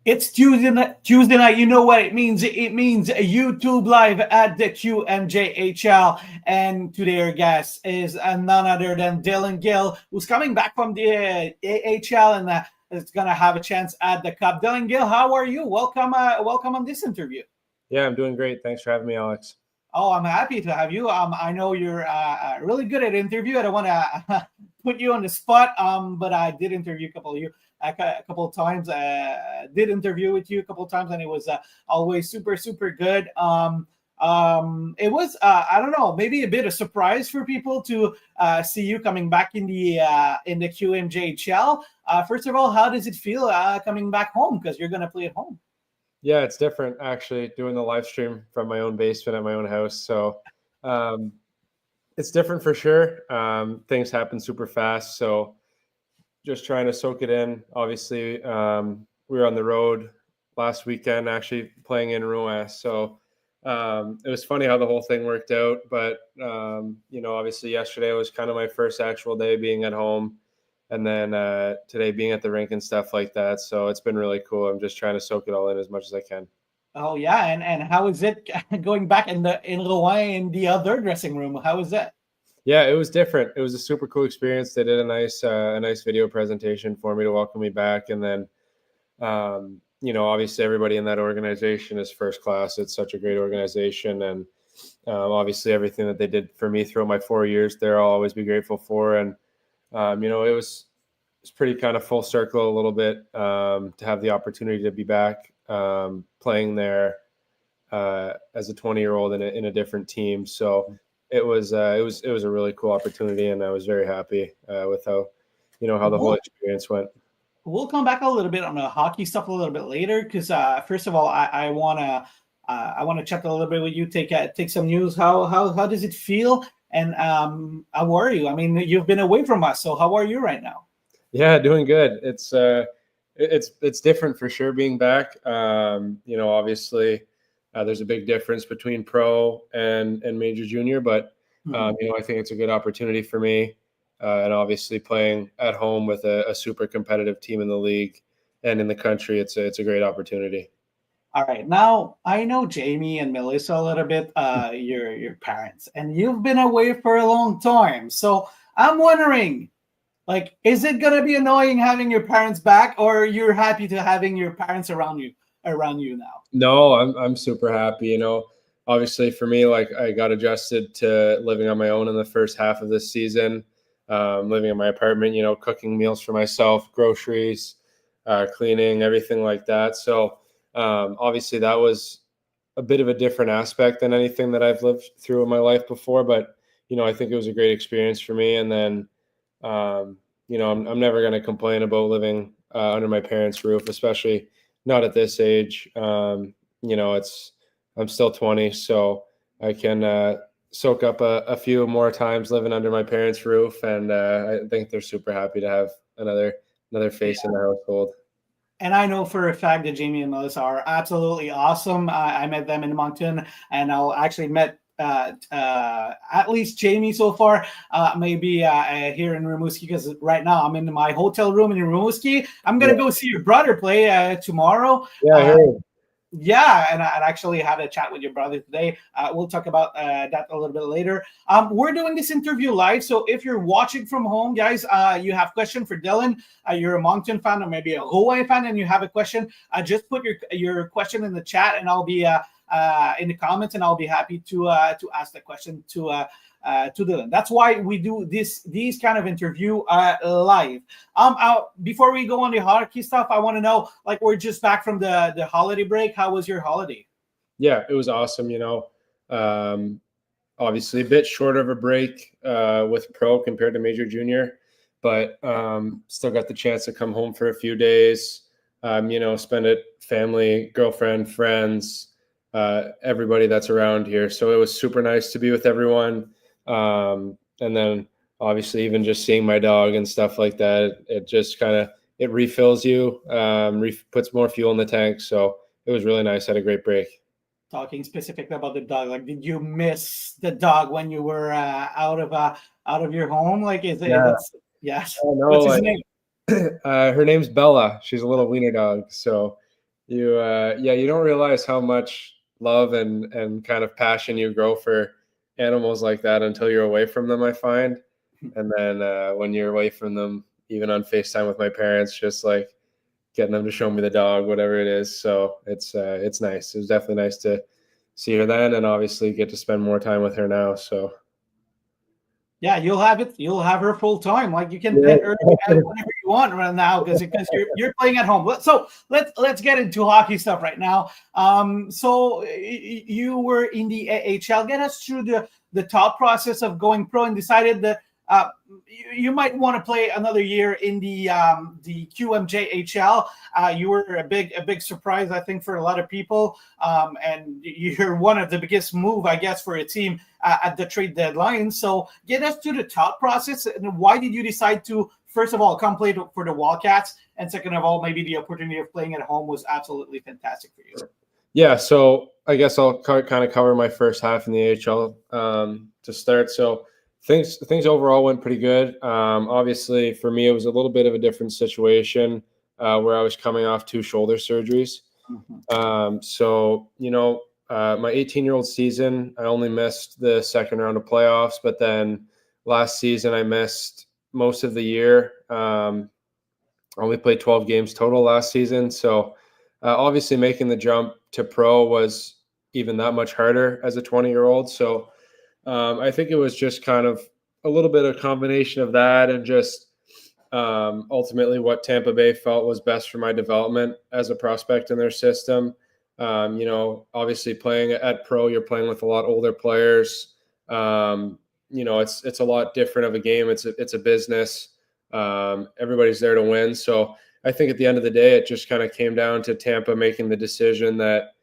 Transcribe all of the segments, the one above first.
It's Tuesday night. You know what it means. It means a YouTube live at the QMJHL. And today our guest is none other than Dyllan Gill, who's coming back from the AHL and is going to have a chance at the Cup. Dyllan Gill, how are you? Welcome on this interview. Yeah, I'm doing great. Thanks for having me, Alex. Oh, I'm happy to have you. I know you're really good at interview. I don't want to put you on the spot, but I did interview a couple of times. Did interview with you a couple of times, and it was always super, super good. It was I don't know, maybe a bit of surprise for people to see you coming back in the QMJHL. First of all, how does it feel coming back home, because you're going to play at home? Yeah, it's different actually doing the live stream from my own basement at my own house. So it's different for sure. Things happen super fast. So just trying to soak it in. Obviously, we were on the road last weekend actually playing in Rouen. So it was funny how the whole thing worked out. But, obviously yesterday was kind of my first actual day being at home. And then today being at the rink and stuff like that. So it's been really cool. I'm just trying to soak it all in as much as I can. Oh, yeah. And how is it going back in Rouen in the other dressing room? How is that? Yeah, it was different. It was a super cool experience. They did a nice video presentation for me to welcome me back. And then, obviously everybody in that organization is first class. It's such a great organization. And obviously everything that they did for me throughout my 4 years there, I'll always be grateful for. And it was pretty kind of full circle a little bit to have the opportunity to be back playing there as a 20-year-old in a different team. So it was a really cool opportunity, and I was very happy with how the whole experience went. We'll come back a little bit on the hockey stuff a little bit later, because first of all, I want to chat a little bit with you. Take some news. How does it feel? And how are you? I mean, you've been away from us, so how are you right now? Yeah, doing good. It's different for sure being back. Obviously, there's a big difference between pro and major junior, but I think it's a good opportunity for me. And obviously, playing at home with a super competitive team in the league and in the country, it's a great opportunity. All right. Now, I know Jamie and Melissa a little bit, your parents, and you've been away for a long time. So I'm wondering, is it going to be annoying having your parents back, or you're happy to having your parents around you now? No, I'm super happy. Obviously for me, I got adjusted to living on my own in the first half of this season, living in my apartment, cooking meals for myself, groceries, cleaning, everything like that. So obviously that was a bit of a different aspect than anything that I've lived through in my life before, but I think it was a great experience for me. And then I'm never going to complain about living under my parents' roof, especially not at this age. I'm still 20, so I can soak up a few more times living under my parents' roof, and I think they're super happy to have another face in the household. And I know for a fact that Jamie and Melissa are absolutely awesome. I met them in Moncton, and I'll actually met at least Jamie so far, maybe here in Rimouski, because right now I'm in my hotel room in Rimouski. I'm going to go see your brother play tomorrow. Yeah, and I actually had a chat with your brother today. We'll talk about that a little bit later. We're doing this interview live, so if you're watching from home, guys, you have a question for Dyllan, you're a Moncton fan or maybe a Rouen fan, and you have a question, just put your question in the chat, and I'll be in the comments, and I'll be happy to ask the question to Dyllan. That's why we do these kind of interview live. Before we go on the hockey stuff, I want to know, we're just back from the holiday break. How was your holiday? Yeah, it was awesome. Obviously a bit short of a break with pro compared to major junior, but still got the chance to come home for a few days. Spend it family, girlfriend, friends, everybody that's around here. So it was super nice to be with everyone. And then obviously even just seeing my dog and stuff like that, it just it refills you, puts more fuel in the tank. So it was really nice. Had a great break. Talking specifically about the dog, did you miss the dog when you were out of your home? Yes. Oh, no, What's his name? Her name's Bella. She's a little wiener dog. So you don't realize how much love and kind of passion you grow for animals like that until you're away from them, I find. And then when you're away from them, even on FaceTime with my parents, just like getting them to show me the dog, whatever it is. So it's nice. It was definitely nice to see her then, and obviously get to spend more time with her now. So Yeah, you'll have it. You'll have her full time. Like you can yeah. pet her whenever you want right now because you're playing at home. So let's get into hockey stuff right now. So you were in the AHL. Get us through the thought process of going pro and decided that you might want to play another year in the QMJHL. You were a big surprise, I think, for a lot of people, and you're one of the biggest move, I guess, for a team at the trade deadline. So get us to the thought process, and why did you decide to, first of all, come play for the Wildcats, and second of all, maybe the opportunity of playing at home was absolutely fantastic for you? Yeah, so I guess I'll kind of cover my first half in the AHL to start. So things overall went pretty good. Obviously, for me, it was a little bit of a different situation where I was coming off 2 shoulder surgeries. Mm-hmm. So, my 18-year-old season, I only missed the second round of playoffs, but then last season I missed most of the year. I only played 12 games total last season. So obviously making the jump to pro was even that much harder as a 20-year-old. So I think it was just kind of a little bit of combination of that and just ultimately what Tampa Bay felt was best for my development as a prospect in their system. Obviously playing at pro, you're playing with a lot older players. It's a lot different of a game. It's a business. Everybody's there to win. So I think at the end of the day, it just kind of came down to Tampa making the decision that,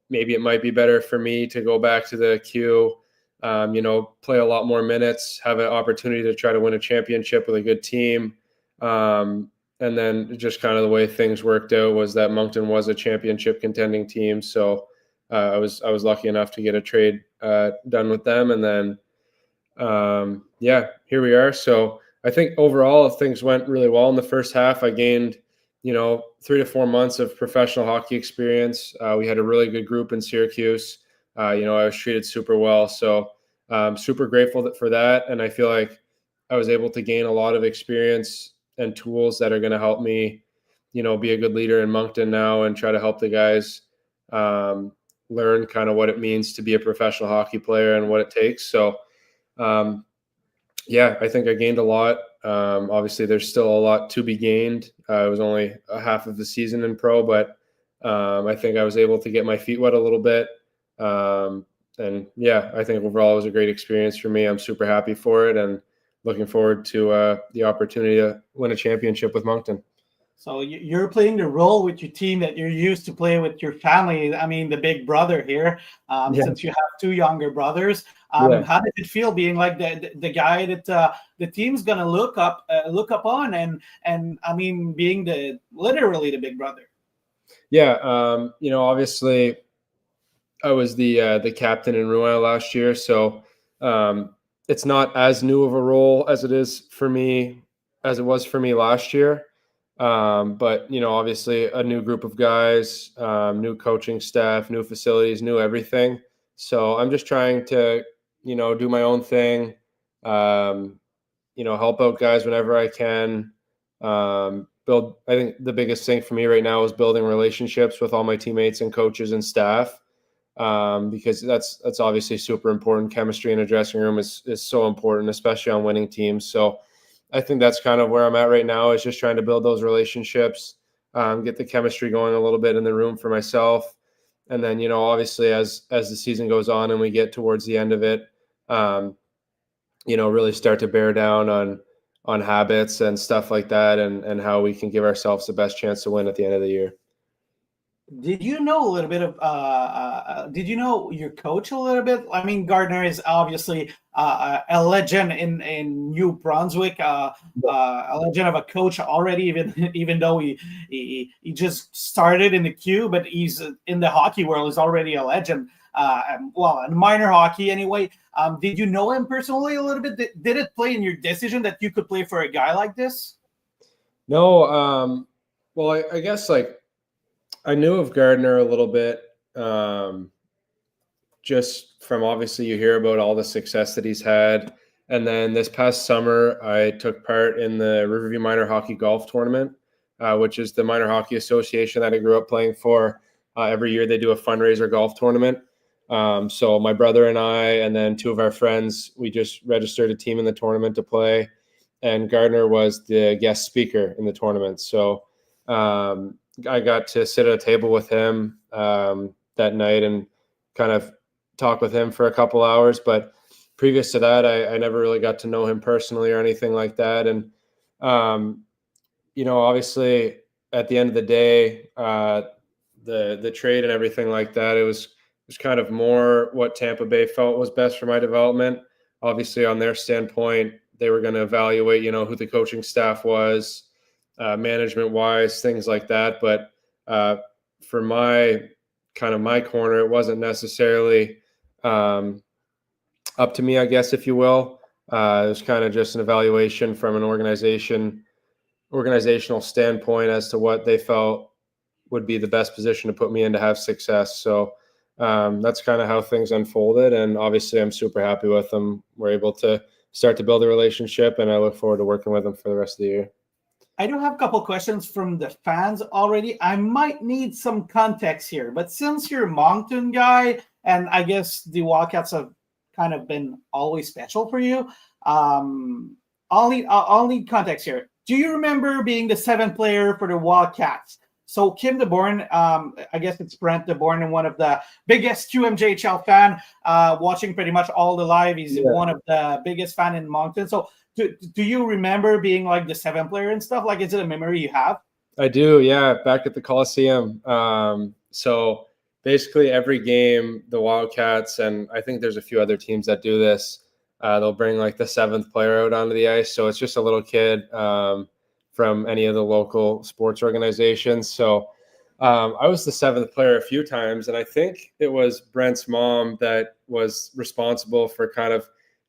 maybe it might be better for me to go back to the Q, play a lot more minutes, have an opportunity to try to win a championship with a good team. And then just kind of the way things worked out was that Moncton was a championship contending team. So I was lucky enough to get a trade done with them. And then, here we are. So I think overall things went really well in the first half. I gained, 3 to 4 months of professional hockey experience. We had a really good group in Syracuse. I was treated super well. So super grateful for that. And I feel like I was able to gain a lot of experience and tools that are going to help me, be a good leader in Moncton now and try to help the guys learn kind of what it means to be a professional hockey player and what it takes. So, I think I gained a lot. Obviously, there's still a lot to be gained. It was only a half of the season in pro, but I think I was able to get my feet wet a little bit. I think overall it was a great experience for me. I'm super happy for it and looking forward to the opportunity to win a championship with Moncton. So you're playing the role with your team that you're used to play with your family. I mean, the big brother here, since you have 2 younger brothers. How did it feel being like the guy that the team's gonna look up on, and I mean, being literally the big brother? Yeah, obviously, I was the captain in Rouen last year, so it's not as new of a role as it was for me last year. But obviously a new group of guys, new coaching staff, new facilities, new everything. So I'm just trying to, do my own thing, help out guys whenever I can, build. I think the biggest thing for me right now is building relationships with all my teammates and coaches and staff. Because that's obviously super important. Chemistry in a dressing room is so important, especially on winning teams. So I think that's kind of where I'm at right now, is just trying to build those relationships, get the chemistry going a little bit in the room for myself. And then, obviously as the season goes on and we get towards the end of it, really start to bear down on habits and stuff like that, and how we can give ourselves the best chance to win at the end of the year. Did you know a little bit of? Did you know your coach a little bit? I mean, Gardner is obviously a legend in New Brunswick, a legend of a coach already. Even though he just started in the Q, but he's in the hockey world. He's already a legend. In minor hockey anyway. Did you know him personally a little bit? Did it play in your decision that you could play for a guy like this? No. Well, I guess like I knew of Gardner a little bit, just from obviously you hear about all the success that he's had. And then this past summer, I took part in the Riverview Minor Hockey Golf Tournament, which is the minor hockey association that I grew up playing for. Every year they do a fundraiser golf tournament. So my brother and I, and then two of our friends, we just registered a team in the tournament to play. And Gardner was the guest speaker in the tournament. So I got to sit at a table with him that night and kind of talk with him for a couple hours. But previous to that, I never really got to know him personally or anything like that. And, obviously at the end of the day, the trade and everything like that, it was kind of more what Tampa Bay felt was best for my development. Obviously on their standpoint, they were going to evaluate, who the coaching staff was, management wise, things like that. But for my corner, it wasn't necessarily up to me, I guess, if you will. It was kind of just an evaluation from an organizational standpoint as to what they felt would be the best position to put me in to have success. So that's kind of how things unfolded. And obviously I'm super happy with them. We're able to start to build a relationship, and I look forward to working with them for the rest of the year. I do have a couple questions from the fans already. I might need some context here, but since you're a Moncton guy, and I guess the Wildcats have kind of been always special for you, I'll need context here. Do you remember being the seventh player for the Wildcats? So Kim DeBorn, I guess it's Brent DeBorn, and one of the biggest QMJHL fan, watching pretty much all the live. He's one of the biggest fan in Moncton. So do you remember being like the seventh player and stuff? Like, is it a memory you have? I do, yeah, back at the Coliseum. So basically every game, the Wildcats, and I think there's a few other teams that do this, they'll bring like the seventh player out onto the ice. So it's just a little kid from any of the local sports organizations. So I was the seventh player a few times, and I think it was Brent's mom that was responsible for kind of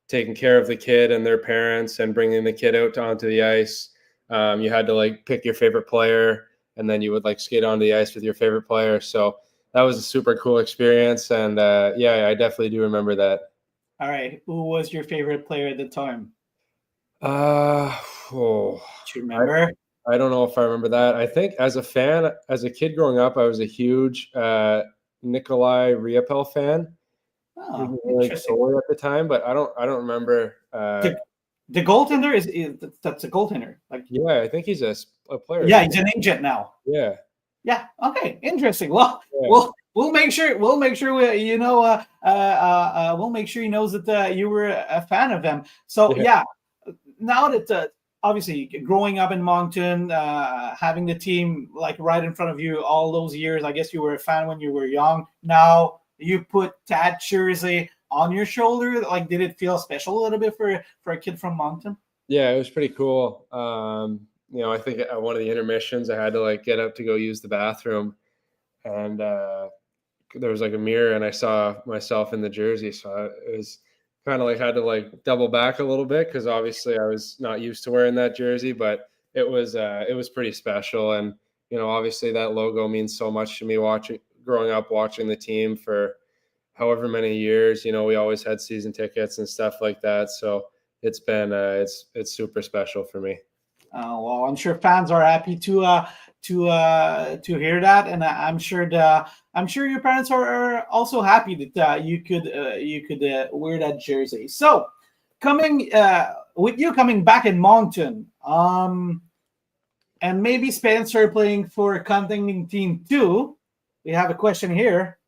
taking care of the kid and their parents and bringing the kid out onto the ice. You had to like pick your favorite player, and then you would like skate onto the ice with your favorite player. So that was a super cool experience. And I definitely do remember that. All right. Who was your favorite player at the time? Do you remember? I don't know if I remember that. I think as a kid growing up, I was a huge Nikolai Riapel fan. Oh, really at the time, but I don't remember. The goaltender that's a goaltender. Like, yeah, I think he's a player. Yeah, he's an agent now. Yeah. Yeah. Okay. Interesting. Well, we'll make sure we'll make sure he knows that you were a fan of him. So now that obviously growing up in Moncton, having the team like right in front of you all those years, I guess you were a fan when you were young. Now you put that jersey on your shoulder. Like, did it feel special a little bit for a kid from Moncton? Yeah, it was pretty cool. I think at one of the intermissions, I had to like get up to go use the bathroom, and there was like a mirror, and I saw myself in the jersey. So it was kind of like had to like double back a little bit, because obviously I was not used to wearing that jersey, but it was pretty special. And obviously that logo means so much to me. Growing up watching the team for however many years, we always had season tickets and stuff like that. So it's been it's super special for me. Well, I'm sure fans are happy to hear that, and I'm sure your parents are also happy that you could wear that jersey. So, coming back in Moncton, and maybe Spencer playing for a contending team too. We have a question here.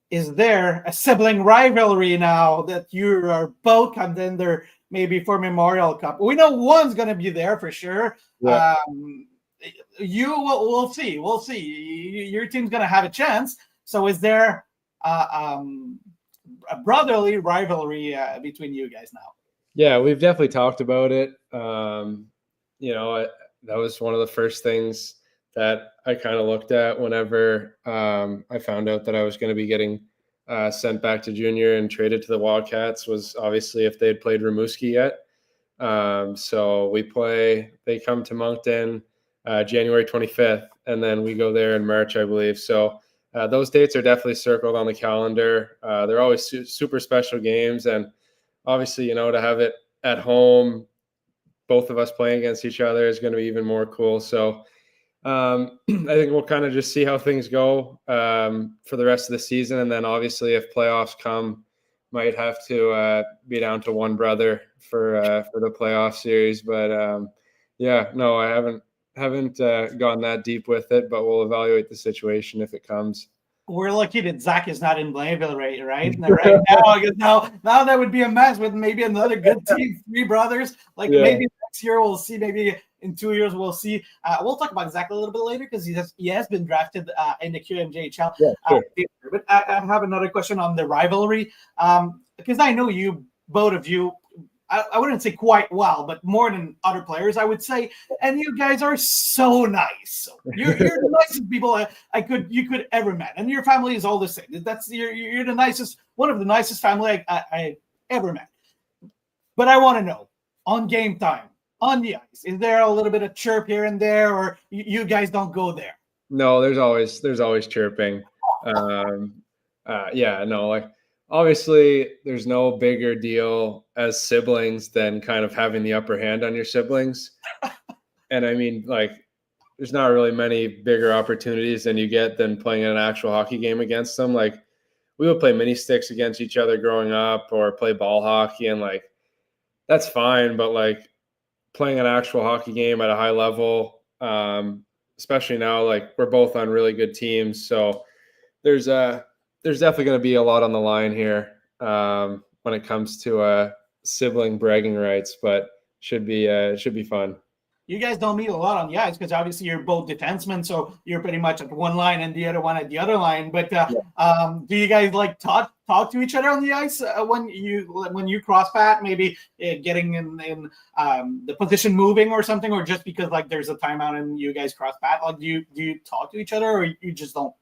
Is there a sibling rivalry now that you are both contender, maybe for Memorial Cup? We know one's going to be there for sure. Yeah. We'll see. We'll see. Your team's going to have a chance. So is there a brotherly rivalry between you guys now? Yeah, we've definitely talked about it. That was one of the first things that I kind of looked at whenever I found out that I was going to be getting sent back to junior and traded to the Wildcats, was obviously if they had played Rimouski yet. So they come to Moncton. January 25th, and then we go there in March, I believe. So those dates are definitely circled on the calendar. They're always super special games, and obviously, to have it at home, both of us playing against each other is going to be even more cool. So I think we'll kind of just see how things go for the rest of the season. And then obviously if playoffs come, might have to be down to one brother for the playoff series. But no, I haven't gone that deep with it, but we'll evaluate the situation if it comes. We're lucky that Zach is not in Blainville right now. Because now that would be a mess with maybe another good team, three brothers. Maybe next year we'll see. Maybe in 2 years we'll see. We'll talk about Zach a little bit later because he has been drafted in the QMJHL. Yeah, sure. But I have another question on the rivalry because I know you, both of you. I wouldn't say quite well, but more than other players, I would say. And you guys are so nice. You're the nicest people you could ever met, and your family is all the same. You're the nicest, one of the nicest family I ever met. But I want to know, on game time, on the ice, is there a little bit of chirp here and there, or you guys don't go there? No, there's always chirping. Obviously, there's no bigger deal as siblings than kind of having the upper hand on your siblings. And I mean, there's not really many bigger opportunities than playing an actual hockey game against them. We would play mini sticks against each other growing up or play ball hockey, and that's fine. But playing an actual hockey game at a high level, especially now, we're both on really good teams. So there's definitely going to be a lot on the line here when it comes to sibling bragging rights, but should be fun. You guys don't meet a lot on the ice because obviously you're both defensemen, so you're pretty much at one line and the other one at the other line. But do you guys talk to each other on the ice when you cross path, maybe getting in the position moving or something, or just because there's a timeout and you guys cross path? Do you talk to each other, or you just don't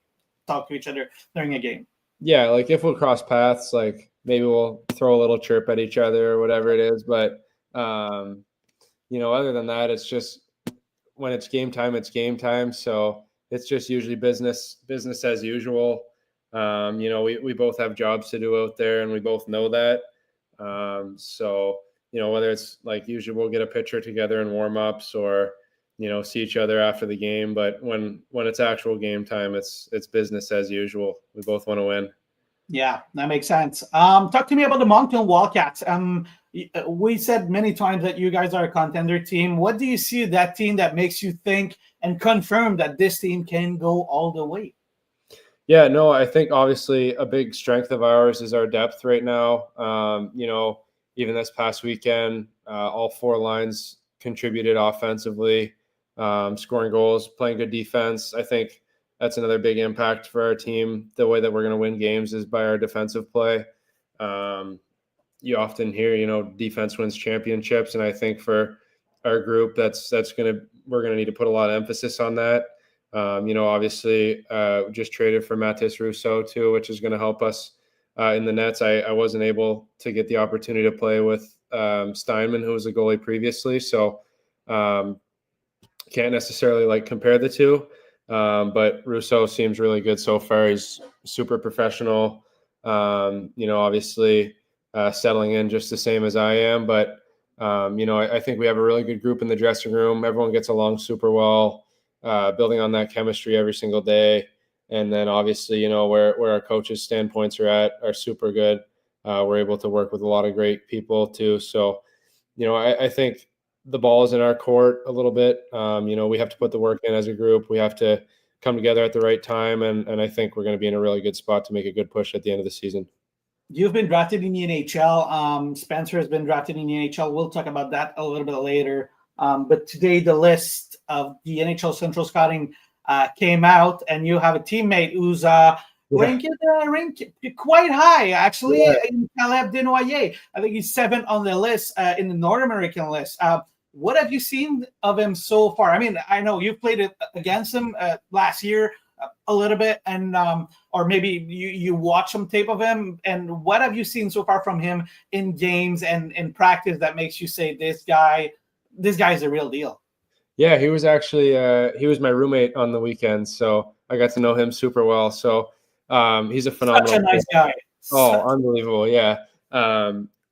talk to each other during a game? Yeah, if we'll cross paths, maybe we'll throw a little chirp at each other or whatever it is. But, other than that, it's just when it's game time, it's game time. So it's just usually business as usual. We both have jobs to do out there and we both know that. So, whether it's usually we'll get a picture together in warm-ups or, see each other after the game. But when it's actual game time, it's business as usual. We both want to win. Yeah, that makes sense. Talk to me about the Moncton Wildcats. We said many times that you guys are a contender team. What do you see that team that makes you think and confirm that this team can go all the way? Yeah, no, I think obviously a big strength of ours is our depth right now. Even this past weekend, all four lines contributed offensively, scoring goals, playing good defense. I think that's another big impact for our team. The way that we're going to win games is by our defensive play. You often hear, defense wins championships, and I think for our group, we're going to need to put a lot of emphasis on that. Obviously, just traded for Mathis Rousseau too, which is going to help us in the nets. I wasn't able to get the opportunity to play with Steinman, who was a goalie previously, so can't necessarily compare the two. But Rousseau seems really good so far. He's super professional. Obviously settling in just the same as I am. But I think we have a really good group in the dressing room. Everyone gets along super well. Building on that chemistry every single day. And then obviously, where our coaches' standpoints are super good. We're able to work with a lot of great people too. So, I think the ball is in our court a little bit. We have to put the work in as a group. We have to come together at the right time. And I think we're going to be in a really good spot to make a good push at the end of the season. You've been drafted in the NHL. Spencer has been drafted in the NHL. We'll talk about that a little bit later. But today the list of the NHL Central Scouting came out, and you have a teammate who's ranked quite high, actually, in Caleb Desnoyers. I think he's 7th on the list, in the North American list. What have you seen of him so far? I mean, I know you've played against him last year a little bit, and or maybe you watch some tape of him. And what have you seen so far from him in games and in practice that makes you say this guy is a real deal? Yeah, he was actually he was my roommate on the weekend, so I got to know him super well. So he's a Such phenomenal a nice kid. guy. Oh, unbelievable. Yeah.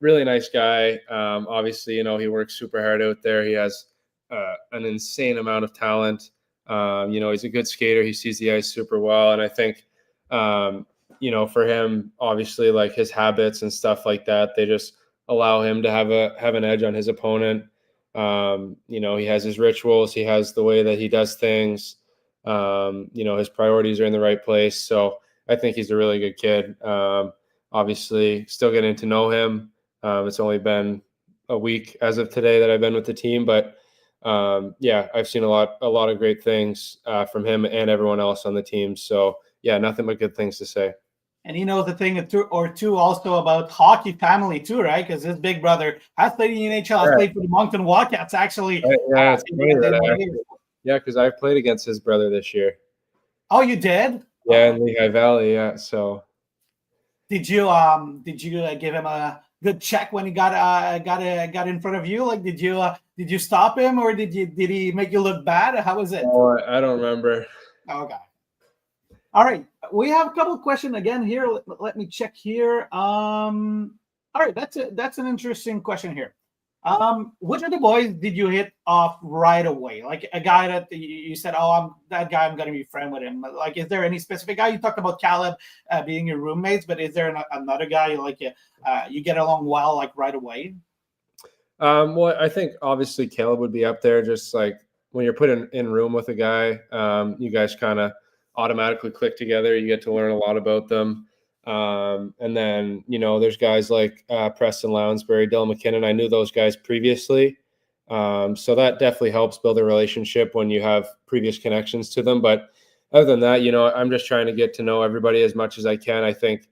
Really nice guy. Obviously, he works super hard out there. He has an insane amount of talent. He's a good skater. He sees the ice super well. And I think, for him, obviously, like his habits and stuff like that, they just allow him to have an edge on his opponent. He has his rituals. He has the way that he does things. His priorities are in the right place. So I think he's a really good kid. Obviously, still getting to know him. It's only been a week as of today that I've been with the team, but I've seen a lot of great things from him and everyone else on the team. So yeah, nothing but good things to say. And he knows a thing or two also about hockey family too, right? Because his big brother has played in the NHL, has played for the Moncton Wildcats, actually. Yeah, it's funny that because I've played against his brother this year. Oh, you did? Yeah, in Lehigh Valley. Yeah, so. Did you give him a good check when he got in front of you? Like, did you stop him, or did he make you look bad? How was it? Oh, I don't remember. Okay. All right, we have a couple of questions again here. Let me check here. All right, that's an interesting question here. Which of the boys did you hit off right away? Like a guy that you said, "Oh, I'm going to be friend with him." Like, is there any specific guy? You talked about Caleb being your roommates, but is there another guy you get along well, like right away? Well, I think obviously Caleb would be up there. Just like when you're put in room with a guy, you guys kind of automatically click together. You get to learn a lot about them. And then, there's guys like Preston Lounsbury, Dylan McKinnon. I knew those guys previously. So that definitely helps build a relationship when you have previous connections to them. But other than that, I'm just trying to get to know everybody as much as I can. I think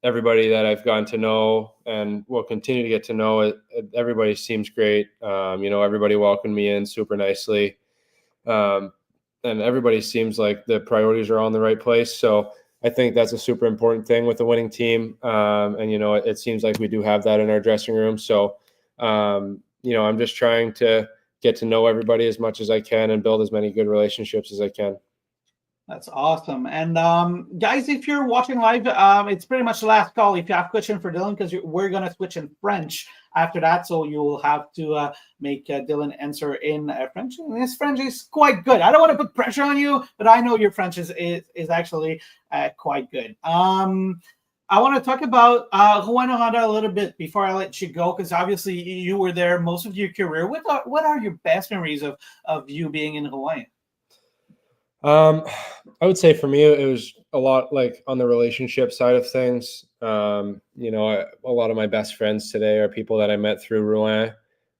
everybody that I've gotten to know and will continue to get to know, everybody seems great. Everybody welcomed me in super nicely. And everybody seems like the priorities are all in the right place. So I think that's a super important thing with a winning team. It seems like we do have that in our dressing room. So, I'm just trying to get to know everybody as much as I can and build as many good relationships as I can. That's awesome. And guys, if you're watching live, it's pretty much the last call. If you have a question for Dyllan, because we're going to switch in French after that. So you'll have to make Dyllan answer in French. And his French is quite good. I don't want to put pressure on you, but I know your French is actually quite good. I want to talk about Rouyn-Noranda a little bit before I let you go, because obviously you were there most of your career. What are your best memories of you being in Rouyn? I would say for me, it was a lot like on the relationship side of things. A lot of my best friends today are people that I met through Rouyn.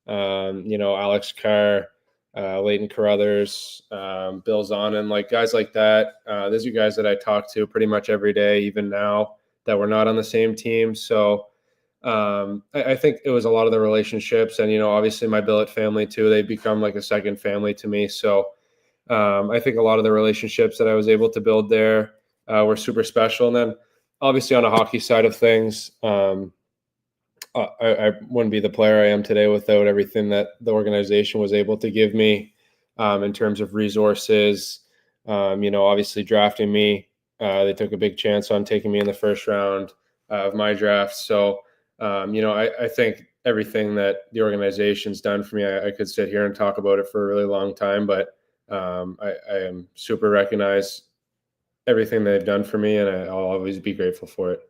Alex Carr, Leighton Carruthers, Bill Zonin, like guys like that. Those are guys that I talk to pretty much every day, even now that we're not on the same team. So I think it was a lot of the relationships, and obviously my billet family too. They've become like a second family to me. So I think a lot of the relationships that I was able to build there were super special. And then obviously on a hockey side of things, I wouldn't be the player I am today without everything that the organization was able to give me in terms of resources. Obviously drafting me, they took a big chance on taking me in the first round of my draft. So, I think everything that the organization's done for me, I could sit here and talk about it for a really long time, but I am super recognize everything they've done for me, and I'll always be grateful for it.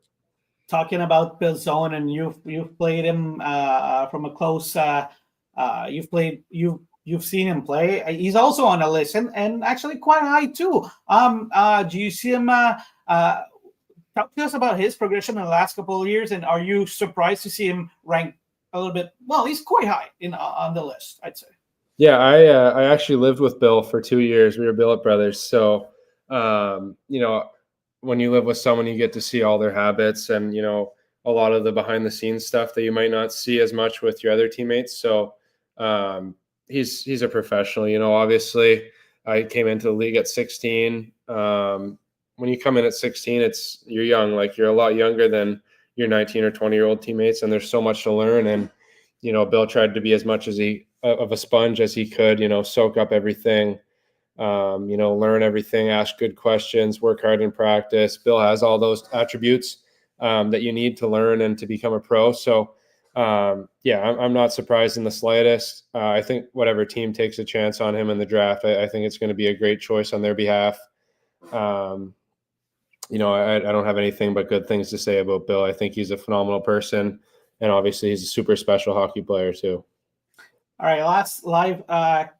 Talking about Bill Zehn, and you've played him from a close. You've seen him play. He's also on a list, and actually quite high too. Do you see him? Talk to us about his progression in the last couple of years, and are you surprised to see him ranked a little bit? Well, he's quite high on the list, I'd say. Yeah, I actually lived with Bill for 2 years. We were billet brothers. So, when you live with someone, you get to see all their habits and, a lot of the behind the scenes stuff that you might not see as much with your other teammates. So he's a professional. Obviously I came into the league at 16. When you come in at 16, you're young, like you're a lot younger than your 19 or 20-year-old teammates. And there's so much to learn. And, Bill tried to be as much as he of a sponge as he could, soak up everything, learn everything, ask good questions, work hard in practice. Bill has all those attributes that you need to learn and to become a pro. So, I'm not surprised in the slightest. I think whatever team takes a chance on him in the draft, I think it's going to be a great choice on their behalf. I don't have anything but good things to say about Bill. I think he's a phenomenal person, and obviously he's a super special hockey player too. All right, last live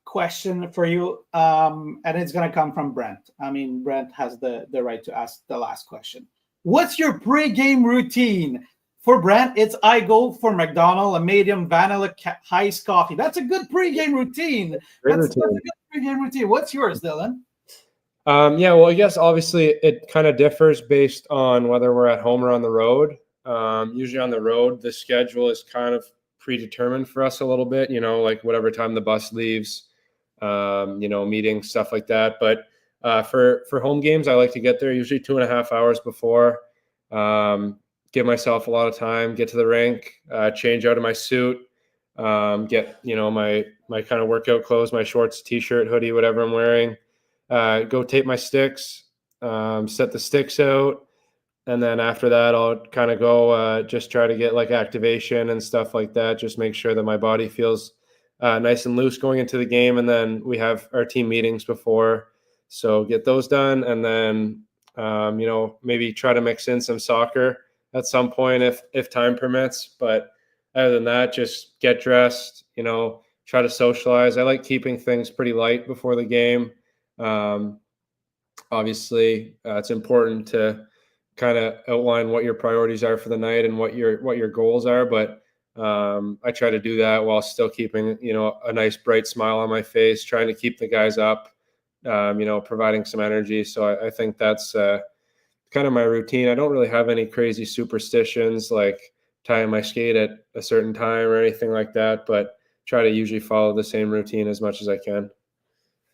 question for you, and it's going to come from Brent. I mean, Brent has the right to ask the last question. What's your pre-game routine? For Brent, it's I go for McDonald's, a medium vanilla iced coffee. That's a good pre-game routine. That's a good pre-game routine. What's yours, Dyllan? Well, I guess obviously it kind of differs based on whether we're at home or on the road. Usually on the road, the schedule is kind of predetermined for us a little bit, like whatever time the bus leaves, meetings, stuff like that. But for home games, I like to get there usually 2.5 hours before, give myself a lot of time, get to the rink, change out of my suit, get, my kind of workout clothes, my shorts, t-shirt, hoodie, whatever I'm wearing, go tape my sticks, set the sticks out. And then after that, I'll kind of go just try to get like activation and stuff like that. Just make sure that my body feels nice and loose going into the game. And then we have our team meetings before. So get those done. And then, maybe try to mix in some soccer at some point if time permits. But other than that, just get dressed, try to socialize. I like keeping things pretty light before the game. Obviously, it's important to kind of outline what your priorities are for the night and what your goals are. But I try to do that while still keeping, a nice bright smile on my face, trying to keep the guys up, providing some energy. So I think that's kind of my routine. I don't really have any crazy superstitions like tying my skate at a certain time or anything like that, but try to usually follow the same routine as much as I can.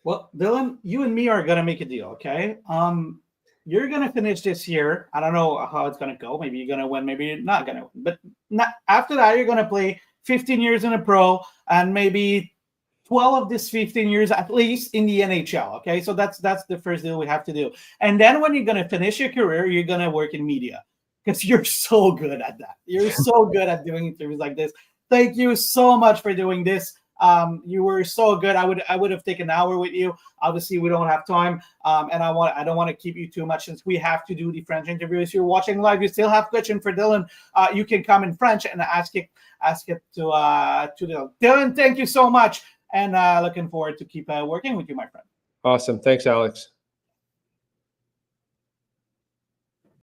Well, Dyllan, you and me are going to make a deal, okay? You're going to finish this year. I don't know how it's going to go. Maybe you're going to win. Maybe you're not going to win. But after that, you're going to play 15 years in a pro and maybe 12 of these 15 years at least in the NHL, okay? So that's the first deal we have to do. And then when you're going to finish your career, you're going to work in media because you're so good at that. You're so good at doing interviews like this. Thank you so much for doing this. You were so good. I would have taken an hour with you. Obviously, we don't have time, and I don't want to keep you too much since we have to do the French interview. If you're watching live, you still have question for Dyllan. You can come in French and ask it to Dyllan. Dyllan, thank you so much, and looking forward to keep working with you, my friend. Awesome. Thanks, Alex.